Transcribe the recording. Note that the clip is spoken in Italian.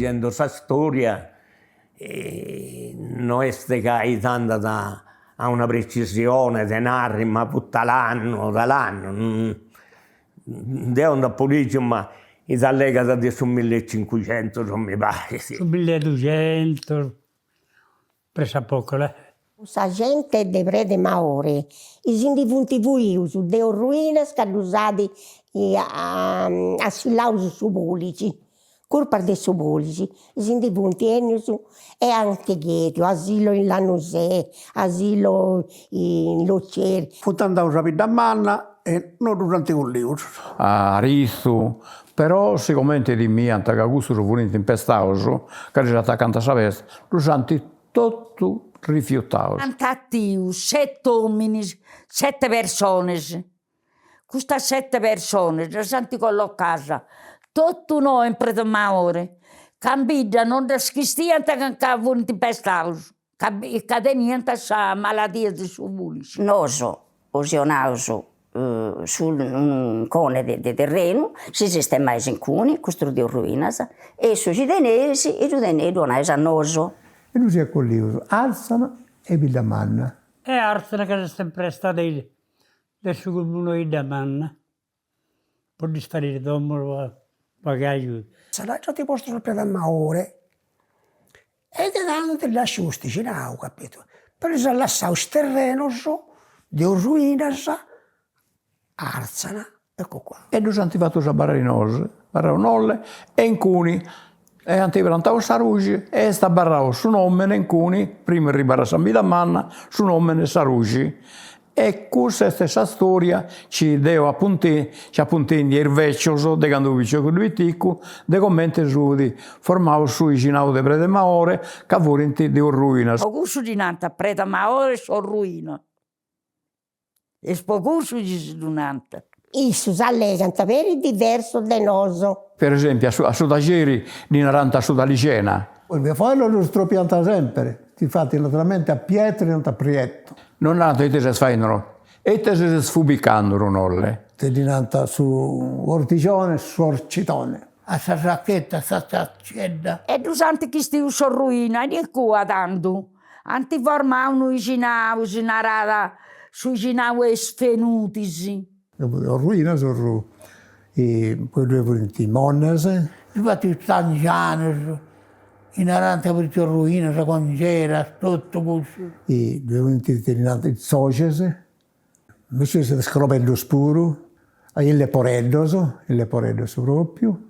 dicendo questa storia non è tanta a una precisione di narri, ma tutta dall'anno. Devo da polizia, ma i allegati di su 1500, non mi pare. Sì. Su 1200, presa poco là. Sa gente de prede Maore, i sindi punti vuius, deo ruinas che hanno usati a sillaus su polici, colpa de su polici, i sindi punti enius e anche Ghetio, asilo in Lanusè, asilo in Loceri. Fu tanto rapida a manna e non durante un libro. A Rizu, però sicuramente di me, anche a gusto venite in pestauso, che era attaccante a Savest, durante tutto rifiutato. Antattiu, 7 uomini, 7 persone. Queste 7 persone, le santi collocate, tutto noi in Prete Maore, cambia, non schistiano che vengono in pestauso, che teniano questa malattia di subulici. Noi, usionauso, sul un cone di terreno, si sistemava in cuni, costruiamo ruinas, e su giudenesi, e giudenesi donavano a noso. E lui si è con libro, Arzana e Villamanna. E Arzana che è sempre stata del suo comune di Manna. Per disfarire domo, pagare. Sarà già ti posto sul Prete Maore e ti danno delle asciustici, no, capito? Per se lasciamo il terreno di ruinas, Arzana, ecco qua. E noi siamo fatto a Barrinose, Barranolle e in cuni. E antiprantavo Sarugi e sta barravo su nome in cuni, prima ribarra San Vidamanna, su nome Sarugi. E questa stessa storia ci deu appunti di vecchioso, de quando vicino con lui ticco, de commenti su di formavo su i ginau de Prete Maore, che vorinti di ruina. Pocusso di nanta Prete Maore sono ruina. E pocusso di nanta. Isso s'allegano per il diverso de noso. Per esempio, a Sudageri, di Naranta a Sudalicena. Il mio fratello lo stropianta sempre, infatti naturalmente a pietre e non a prietto. Non hanno te si sfainano, e te si sfubicando, nolle. Te dinanta su orticione, su orcitone. A sta sacchetta, a sta saccetta. E tu santi che stiu sono ruina, e qua tanto. Anti formavano i ginau, si narada sui ginau sfenutisi. Le ruine sono poi due volenti monese. Infatti i stanziani, in arante per le ruine, quando c'era, tutto questo. I due volenti di Socese, invece si scropello spuro, il leporeddoso proprio.